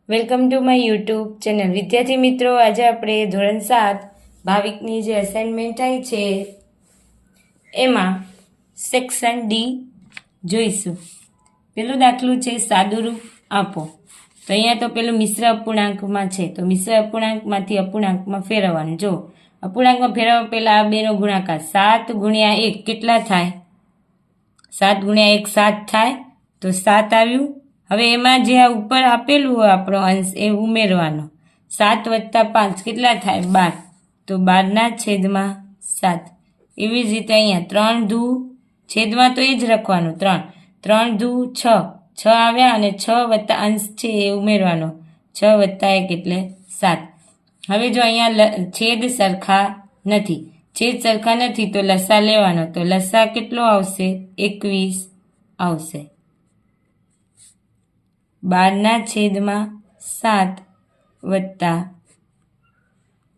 Welcome to my YouTube channel. વિદ્યાર્થી મિત્રો, આજે આપણે ધોરણ 7 ભાવિકની જે અસાઇનમેન્ટ આવી છે એમાં સેક્શન ડી જોઈશું. પેલું દાખલું છે સાદુરૂપ આપો. તો અહીંયા તો પેલું મિશ્ર અપૂર્ણાંકમાં છે, તો મિશ્ર અપૂર્ણાંકમાંથી અપૂર્ણાંકમાં ફેરવવાનું. જો અપૂર્ણાંકમાં ફેરવવા પહેલાં આ બેનો ગુણાકાર 7 ગુણ્યા 1 કેટલા થાય? 7 ગુણ્યા 1 7 થાય, તો 7 આવ્યું. હવે એમાં જે આ ઉપર આપેલું હોય આપણો અંશ એ ઉમેરવાનો. 7 વત્તા 5 કેટલા થાય? 12. તો 12/7. એવી જ રીતે અહીંયા 3 દૂ છેદમાં તો એ જ લખવાનું 3. 3 દૂ 6. 6 આવ્યા અને 6 વત્તા અંશ છે એ ઉમેરવાનો. 6 વત્તા 1 એટલે 7. હવે જો અહીંયા છેદ સરખા નથી, છેદ સરખા નથી તો લસા લેવાનો. તો લસા કેટલો આવશે? 21 આવશે. 12/7 વત્તા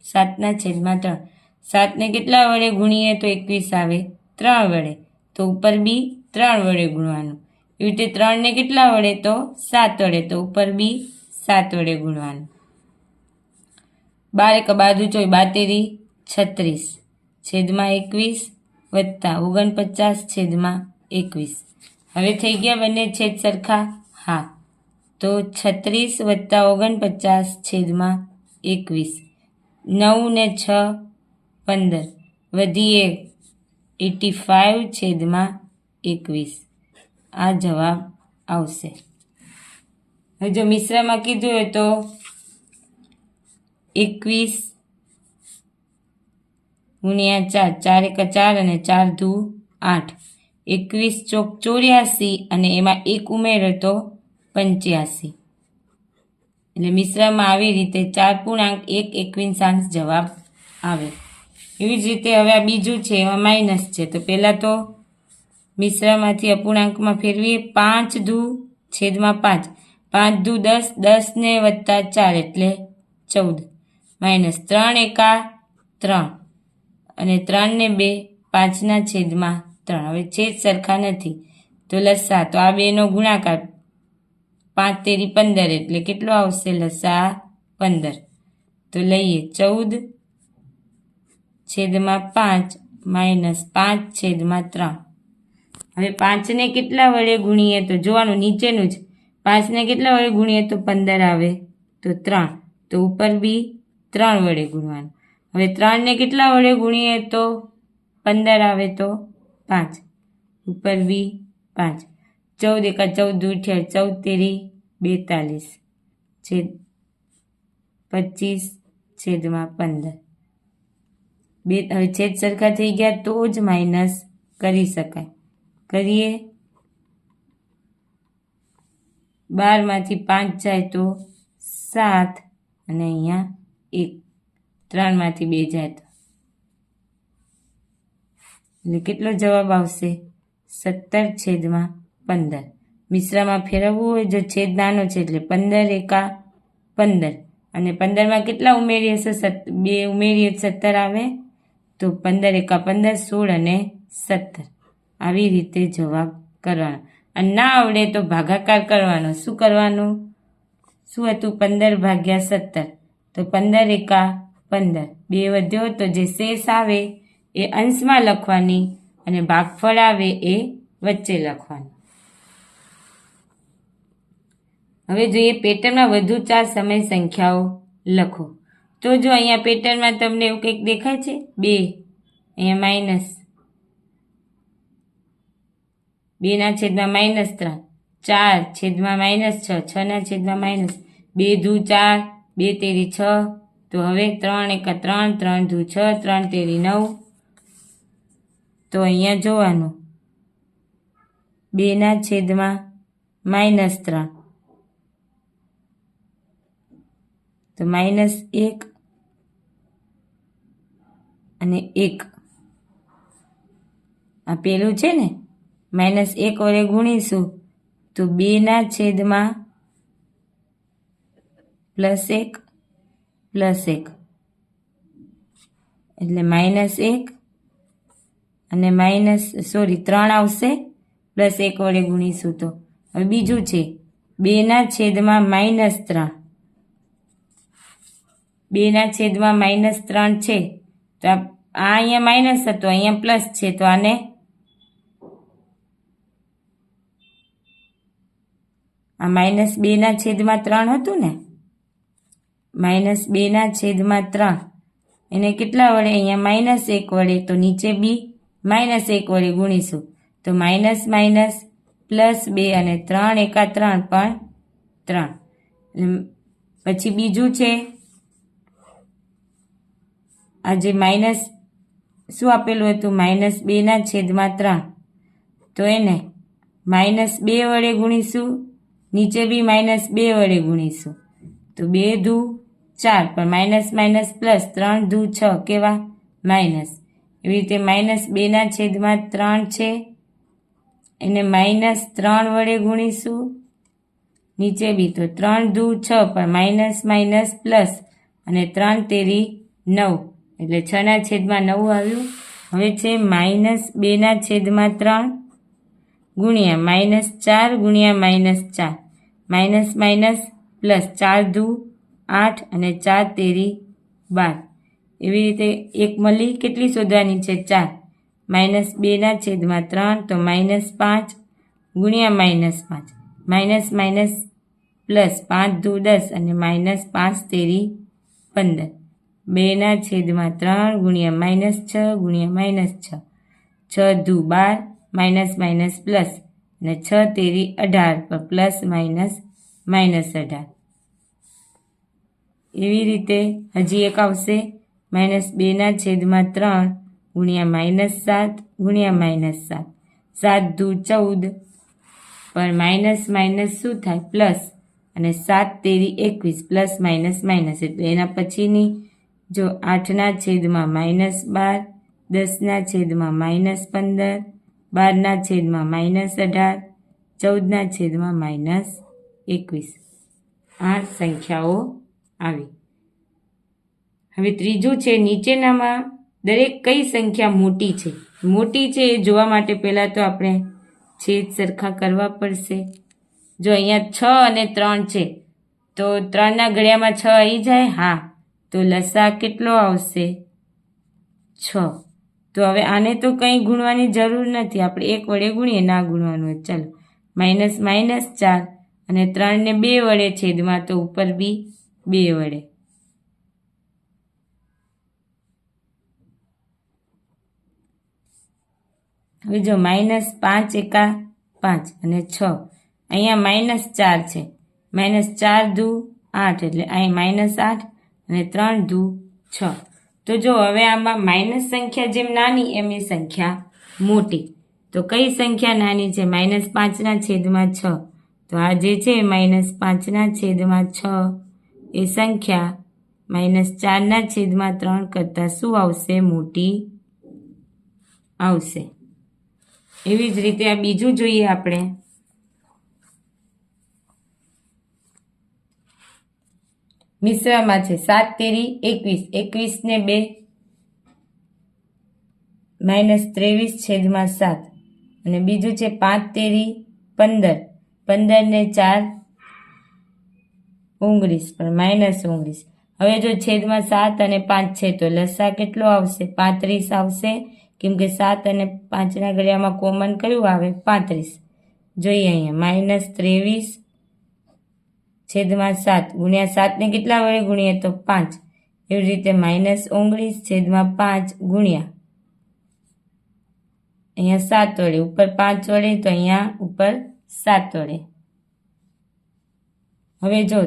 7/3. 7 ને કેટલા વડે ગુણીએ તો 21 આવે? 3 વડે. તો ઉપર બી 3 વડે ગુણવાનું. એવી રીતે 3 ને કેટલા વડે? તો 7 વડે. તો ઉપર બી 7 વડે ગુણવાનું. 12 × 12 = 32 36 છેદમાં 21 વત્તા 49/21. હવે થઈ ગયા બંને છેદ સરખા? હા. તો 36 વત્તા 49/21. 9 ને 6 15 વધી 1 85/21. આ જવાબ આવશે. હવે જો મિશ્રમાં કીધું હોય તો 21 ગુણ્યા 4, 4 × 4 અને 4 દૂ 8. 21 ચોક 84 અને એમાં 1 ઉમેરો તો 85. એટલે મિશ્રમાં આવી રીતે 4 પૂર્ણાંક 1 21 જવાબ આવે. એવી જ રીતે હવે આ બીજું છે, એમાં માઇનસ છે. તો પહેલાં તો મિશ્રમાંથી અપૂર્ણાંકમાં ફેરવીએ. 5 દૂ છેદમાં 5. 5 દૂ 10, 10 ને વત્તા 4 એટલે 14. માઇનસ 3 એકા 3 અને 3 ને 2 5/3. હવે છેદ સરખા નથી તો લસા. તો આ બેનો ગુણાકાર 5 તેરી 15 એટલે કેટલો આવશે? લસા 15. તો લઈએ 14/5 માઇનસ 5/3. હવે 5 ને કેટલા વડે ગુણીએ તો જોવાનું નીચેનું જ. 5 ને કેટલા વડે ગુણીએ તો 15 આવે, તો 3. તો ઉપર બી 3 વડે ગુણવાનું. હવે 3 ને કેટલા વડે ગુણીએ તો 15 આવે, તો 5. ઉપર બી 5. 14 એકા 14 = 14 તેરી 42 25/15. હવે છેદ સરખા થઈ ગયા તો જ માઇનસ કરી શકાય. કરીએ. 12માંથી 5 જાય તો 7 અને અહીંયા 1. 3માંથી 2 જાય તો એટલે કેટલો જવાબ આવશે? 17/15. મિશ્રમાં ફેરવવું હોય, જો છેદ નાનો છે એટલે 15 એકા 15 અને 15માં કેટલા ઉમેરીએ? 2 ઉમેરીએ 17 આવે. તો 15 એકા 15 16 અને 17. આવી રીતે જવાબ કરવાનો. અને ના આવડે તો ભાગાકાર કરવાનો. શું કરવાનું? શું હતું? 15/17. તો 15 એકા 15. 2 વધ્યો તો જે શેષ આવે એ અંશમાં લખવાની અને ભાગફળ આવે એ વચ્ચે લખવાનું. હવે જોઈએ પેટર્નમાં વધુ 4 સમય સંખ્યાઓ લખો. તો જો અહીંયા પેટર્નમાં તમને એવું કંઈક દેખાય છે? 2 અહીંયા માઇનસ 2/-3, 4/-6, 6/-2 દૂ 4, 2 તેરી 6. તો હવે 3 એકા 3, 3 દૂ 6, 3 તેરી 9. તો અહીંયા જોવાનું 2/-3 તો -1 અને 1. આ પેલું છે ને, -1 વડે ગુણીશું તો 2/+1 +1 એટલે -1 અને 3 આવશે. +1 વડે ગુણીશું તો. હવે બીજું છે 2/-3 2/-3 છે તો આ અહીંયા માઇનસ હતો, અહીંયા પ્લસ છે, તો આને આ -2/3 હતું ને, -2/3 એને કેટલા વડે, અહીંયા -1 વડે, તો નીચે બી -1 વડે ગુણીશું તો માઇનસ માઇનસ +2 અને 3 એકા 3 પણ 3. પછી બીજું છે આ જે માઇનસ શું આપેલું હતું, -2/3 તો એને -2 વડે ગુણીશું, નીચે બી -2 વડે ગુણીશું તો 2 દુ 4 પણ માઇનસ માઇનસ પ્લસ 3 દુ 6 કેવા માઇનસ. એવી રીતે -2/3 છે એને -3 વડે ગુણીશું, નીચે બી તો 3 દુ 6 પણ માઇનસ માઇનસ પ્લસ અને 3 તેરી 9 એટલે 6/9 આવ્યું. હવે છે -2/3 ગુણ્યા -4 ગુણ્યા -4 માઇનસ માઇનસ પ્લસ 4 દુ 8 અને 4 તેરી 12. એવી રીતે એક મળી કેટલી શોધવાની છે 4 -2/3 તો -5 ગુણ્યા -5 માઇનસ માઇનસ પ્લસ 5 દુ 10 અને -5 તેરી 15. 2/3 ગુણ્યા -6 ગુણ્યા -6 6 દુ 12 માઇનસ માઇનસ પ્લસ અને 6 તેરી 18 પર પ્લસ માઇનસ -18. એવી રીતે હજી એક આવશે -2/3 ગુણ્યા -7 ગુણ્યા -7 7 દુ 14 પર માઇનસ માઇનસ શું થાય પ્લસ અને 7 તેરી 21 પ્લસ માઇનસ માઇનસ એટલે એના પછીની જો 8/-12 -10/-15 12/-18 14/-21 આ સંખ્યાઓ આવી. હવે ત્રીજું છે નીચેનામાં દરેક કઈ સંખ્યા મોટી છે. મોટી છે એ જોવા માટે પહેલાં તો આપણે છેદ સરખા કરવા પડશે. જો અહીંયા 6 અને 3 છે તો 3ના ઘડિયામાં 6 આવી જાય, હા, તો લસા કેટલો આવશે 6. તો હવે આને તો કંઈ ગુણવાની જરૂર નથી, આપણે 1 વડે ગુણીએ, ના ગુણવાનું હોય. ચાલો માઇનસ માઇનસ 4 અને 3ને 2 વડે છેદમાં તો ઉપર બી 2 વડે. હવે જો -5 એકા 5 અને 6 અહીંયા -4 છે, -4 દુ 8 એટલે અહીં -8 અને 3 દુ 6. તો જો હવે આમાં માઇનસ સંખ્યા જેમ નાની એમ એ સંખ્યા મોટી. તો કઈ સંખ્યા નાની છે, -5/6 તો આ જે છે -5/6 એ સંખ્યા -4/3 કરતાં શું આવશે, મોટી આવશે. એવી જ રીતે આ બીજું જોઈએ આપણે. મિશ્રમાં છે 7 તેરી 21 21 ને 2 -23/7 અને બીજું છે 5 તેરી 15 15 ને 4 19 પણ -19. હવે જો છેદમાં 7 અને 5 છે તો લસા કેટલો આવશે, 35 આવશે, કેમ કે 7 અને 5ના ઘડિયામાં કોમન કયું આવે, 35. જોઈએ અહીંયા -23/7 ગુણ્યા 7ને કેટલા વડે ગુણીએ તો 5. એવી રીતે -19/5 ગુણ્યા અહીંયા 7 વડે, ઉપર 5 વડે તો અહીંયા ઉપર 7 વડે. હવે જો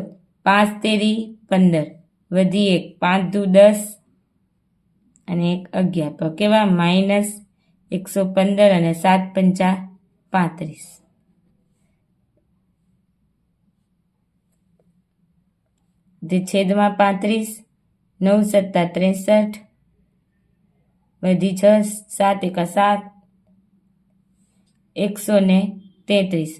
5 તેરી 15 વધી 1 5 દુ 10 અને 1 11 તો કેવા -115 અને 7 પંચા 35. તે છેદમાં 35 9 સત્તા 63 વધી 6 7 એકા 7 133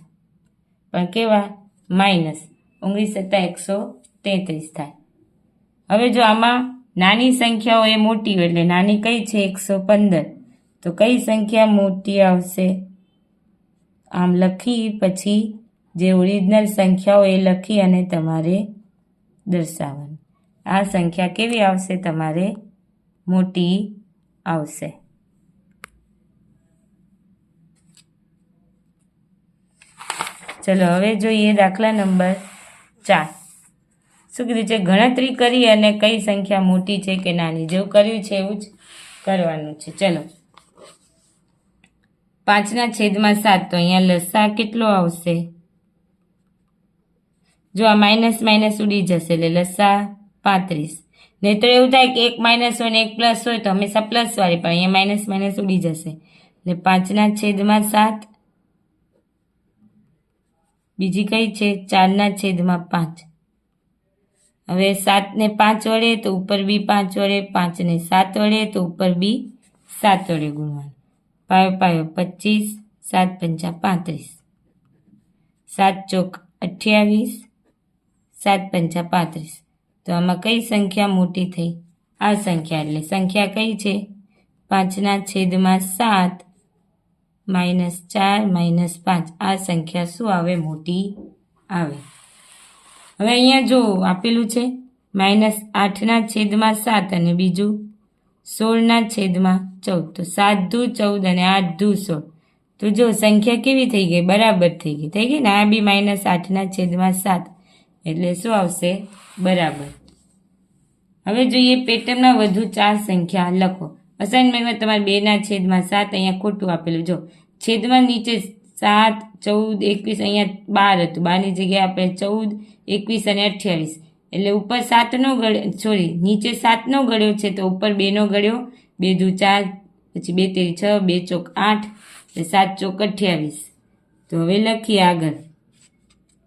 પણ કેવા -19 સત્તા 133 થાય. હવે જો આમાં નાની સંખ્યાઓ એ મોટી હોય એટલે નાની કઈ છે 115, તો કઈ સંખ્યા મોટી આવશે, આમ લખી પછી જે ઓરિજિનલ સંખ્યાઓ એ લખી અને તમારે દર્શાવવાનું. આ સંખ્યા કેવી આવશે? તમારે મોટી આવશે. ચલો હવે જોઈએ દાખલા નંબર 4. શું કીધું છે? ગણતરી કરી અને કઈ સંખ્યા મોટી છે કે નાની. જેવું કર્યું છે એવું જ કરવાનું છે. ચલો 5/7. તો અહીંયા લસા કેટલો આવશે? જો આ માઇનસ માઇનસ ઉડી જશે એટલે લસા 35. નહીં તો એવું થાય કે એક માઇનસ હોય ને એક પ્લસ હોય તો હંમેશા પ્લસ વાળી, પણ અહીંયા માઇનસ માઇનસ ઉડી જશે એટલે 5/7. બીજી કઈ છે? 4/5. હવે 7 ને 5 વડે તો ઉપર બી 5 વડે, 5 ને 7 વડે તો ઉપર બી 7 વડે ગુણવાનું. પાયો પાયો 25, 7 પંચા 35, 7 ચોક 28, 7 પંચા 35. તો આમાં કઈ સંખ્યા મોટી થઈ? આ સંખ્યા. એટલે સંખ્યા કઈ છે? 5/7 -4 -5. આ સંખ્યા શું આવે? મોટી આવે. હવે અહીંયા જો આપેલું છે -8/7 અને બીજું 16/14. તો 7 દુ 14 અને 8 દુ 16. તો જો સંખ્યા કેવી થઈ ગઈ? બરાબર થઈ ગઈ. થઈ ગઈ ને? આ બી -8/7 એટલે શું આવશે? બરાબર. હવે જોઈએ પેટર્નમાં વધુ 4 સંખ્યા લખો. અસાઇનમેન્ટમાં તમારે 2/7 અહીંયા ખોટું આપેલું. જો છેદમાં નીચે 7, 14, 21 અહીંયા 12 હતું. 12ની જગ્યાએ આપણે 14, 21 અને 28. એટલે ઉપર 7 નો ગળ્યો, સોરી નીચે 7 નો ગળ્યો છે તો ઉપર 2 નો ગળ્યો. 2 દુ 4, પછી 2 તેરી 6, 2 ચોક 8, એટલે 7 ચોક 28. તો હવે લખીએ આગળ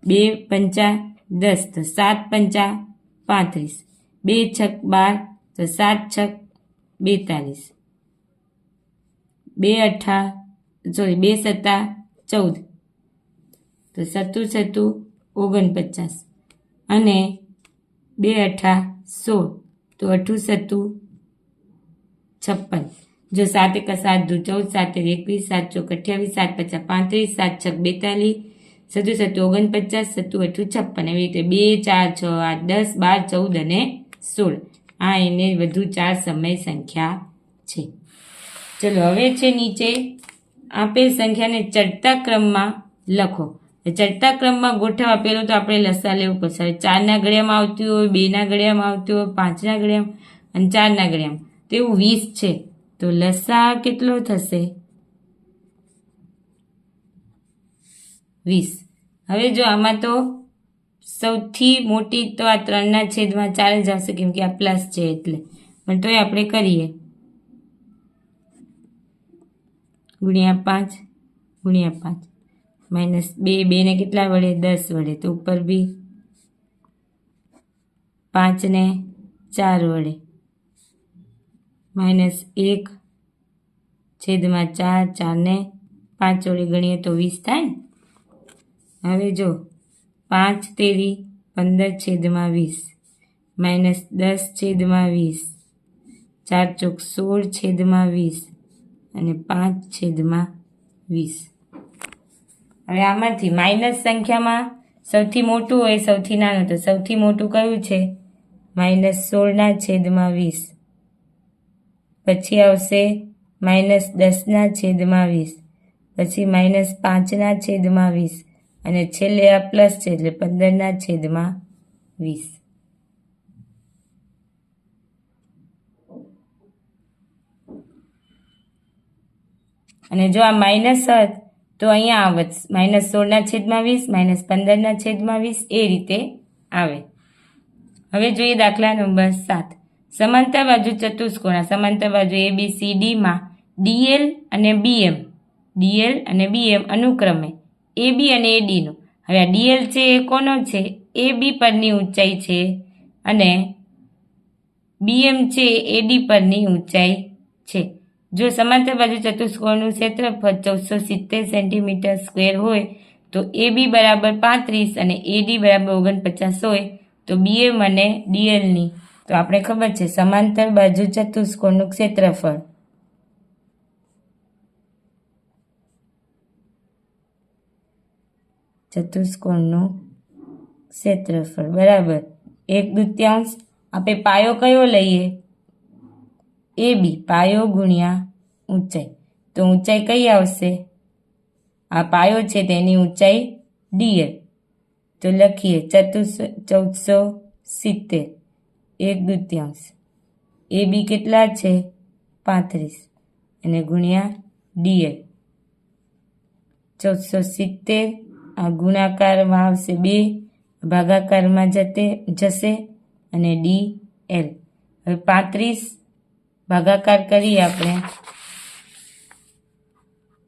2 પંચા 10, તો 7 પંચા 35, 2 છક 12, તો 7 છક 42, 2 સત્તા 14, તો 7 સત્તું 49 અને 2 અઠા 16, તો 8 સત્તું 56. જો 7 એકા 7 દુ 14, 7 તેરી 21, 7 ચોક 28, 7 પચાસ 35, 7 છક 42, 7 સત્તું 49, 7 8 56. એવી રીતે 2, 4, 6, 8, 10, 12, 14 અને 16. આ એને વધુ 4 સમય સંખ્યા છે. ચલો હવે છે નીચે આપેલ સંખ્યાને ચડતા ક્રમમાં લખો. ચડતા ક્રમમાં ગોઠવવા પેલું તો આપણે લસા લેવું પડશે. હવે 4ના ઘડિયામાં આવતી હોય, 2ના ઘડિયામાં આવતી હોય, 5ના ઘડિયામાં અને 4ના ઘડિયામાં, તો એવું 20 છે. તો લસા કેટલો થશે? 20. હવે જો આમાં તો સૌથી મોટી તો આ 3/4 જ આવશે, કેમ કે આ પ્લસ છે એટલે, પણ તોય આપણે કરીએ ×5 ×5 -2, 2 ને કેટલા વડે? 10 વડે, તો ઉપર બી 5 ને 4 વડે, -1/4, 4 ને 5 વડે ગણીએ તો 20 થાય ને. હવે જો 5 તેરી 15/20, -10/20, 4 ચોક 16/20 અને 5/20. હવે આમાંથી માઇનસ સંખ્યામાં સૌથી મોટું હોય સૌથી નાનું, તો સૌથી મોટું કયું છે? -16/20. પછી આવશે -10/20, પછી -5/20 અને છેલ્લે આ પ્લસ છે એટલે 15/20. અને જો આ માઇનસ હોત તો અહીંયા આવત -16/20, -15/20 એ રીતે આવે. હવે જોઈએ દાખલા નંબર 7. સમાંતર બાજુ ચતુષ્કોણ. સમાંતર બાજુ ABCDમાં DL અને BM અનુક્રમે AB અને AD નો. હવે આ DL છે એ કોનો છે? AB પરની ઊંચાઈ છે અને BM છે AD પરની ઊંચાઈ છે. જો સમાંતર બાજુ ચતુષ્કોણનું ક્ષેત્રફળ 1470 સેન્ટીમીટર સ્ક્વેર હોય તો AB બરાબર 35 અને AD બરાબર 49 હોય તો BM અને DL ની, તો આપણે ખબર છે સમાંતર બાજુ ચતુષ્કોણનું ક્ષેત્રફળ બરાબર 1/2 આપણે પાયો કયો લઈએ? AB, પાયો ગુણ્યા ઊંચાઈ. તો ઊંચાઈ કઈ આવશે? આ પાયો છે તેની ઊંચાઈ DL. તો લખીએ 1470 1/2. AB કેટલા છે? 35 અને ગુણ્યા DL 1470. આ ગુણાકારમાં આવશે 2, ભાગાકારમાં જશે અને DL. હવે 35 ભાગાકાર કરીએ આપણે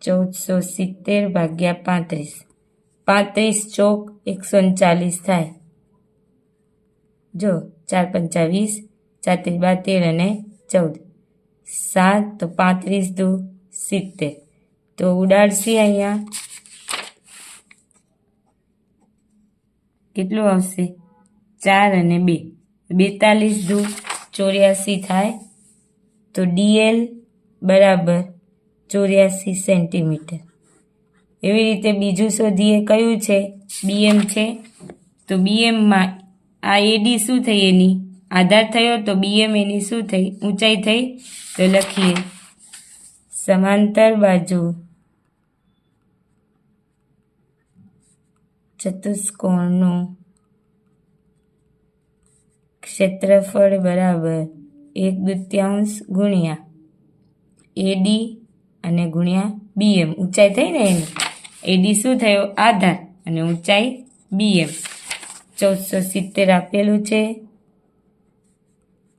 1470 ભાગ્યા 35. 35 ચોક 140 થાય. જો 4 પંચા 20, 4 તેર 72 અને 14 7, તો 35 દુ 70. તો ઉડાડશી અહીંયા કેટલું આવશે? 4 અને 2 42 દુ 84 થાય. તો DL બરાબર 84 સેન્ટીમીટર. એવી રીતે બીજું શોધીએ. કયું છે? BM છે. તો BMમાં આ AD શું થઈ? એની આધાર થયો. તો BM એની શું થઈ? ઊંચાઈ થઈ. તો લખીએ સમાંતર બાજુ ચતુષ્કોણનું ક્ષેત્રફળ બરાબર 1/2 ગુણ્યા AD અને ગુણ્યા BM. ઊંચાઈ થઈ ને એની. AD શું થયો? આધાર અને ઊંચાઈ BM. 1470 આપેલું છે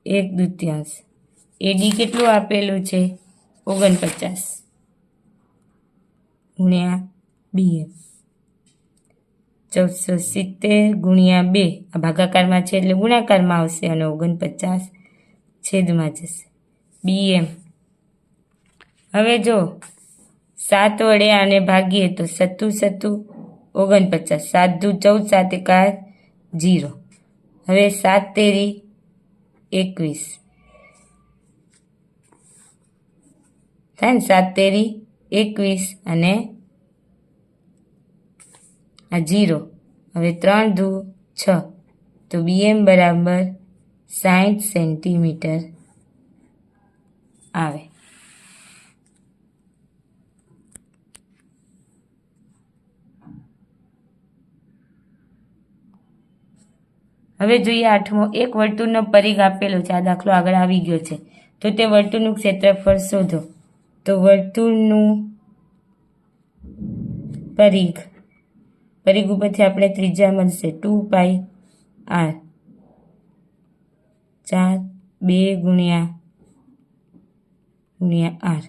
1/2. AD કેટલું આપેલું છે? 49 ગુણ્યા BM. 1470 ગુણ્યા 2. આ ભાગાકારમાં છે એટલે ગુણાકારમાં આવશે અને 49 છેદમાં જશે. BM. હવે જો 7 વડે આને ભાગીએ તો 7 7 49. 7 દુ 14, 7 એકા 0. હવે 7 તેરી 21 થાય ને. 7 તેરી 21 અને આ 0. હવે 3 દુ 6. તો BM બરાબર 60 સેન્ટીમીટર આવે. હવે જોઈએ 8મો. એક વર્તુળનો પરિઘ આપેલો છે. આ દાખલો આગળ આવી ગયો છે. તો તે વર્તુળનું ક્ષેત્રફળ શોધો. તો વર્તુળનું પરિઘ ઉપરથી આપણે ત્રિજ્યા મળશે 2πr. 4 2 ગુણ્યા r.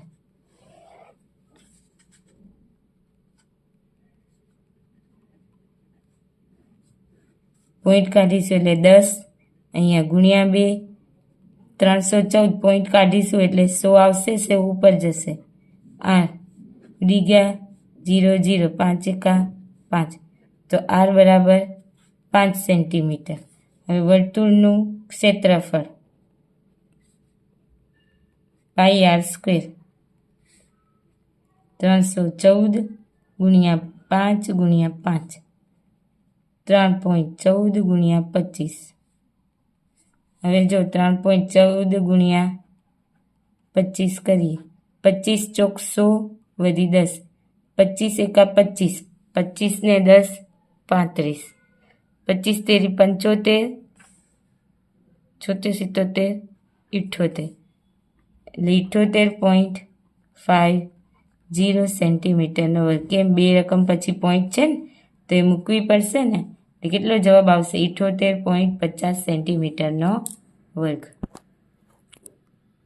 પોઈન્ટ કાઢીશું એટલે 10. અહીંયા ગુણ્યા 2 314. પોઈન્ટ કાઢીશું એટલે 100 આવશે. 100 ઉપર જશે. r ઉડી ગયા 0 0. 5 એકા 5. તો r બરાબર 5 સેન્ટીમીટર. હવે વર્તુળનું ક્ષેત્રફળ πr². 314 ગુણ્યા 5 ગુણ્યા 5. 3.14 ગુણ્યા 25. હવે જો 3.14 ગુણ્યા 25 કરીએ. 25 ચોક 100 વધી 10. 25 એકા 25. 25 ને 10 35. 25 તેરી 75. 76 77 78. એટલે 78.50 સેન્ટીમીટરનો વર્ગ. કેમ 2 રકમ પછી પોઈન્ટ છે ને તો એ મૂકવી પડશે ને. કેટલો જવાબ આવશે? 78.50 સેન્ટીમીટરનો વર્ગ.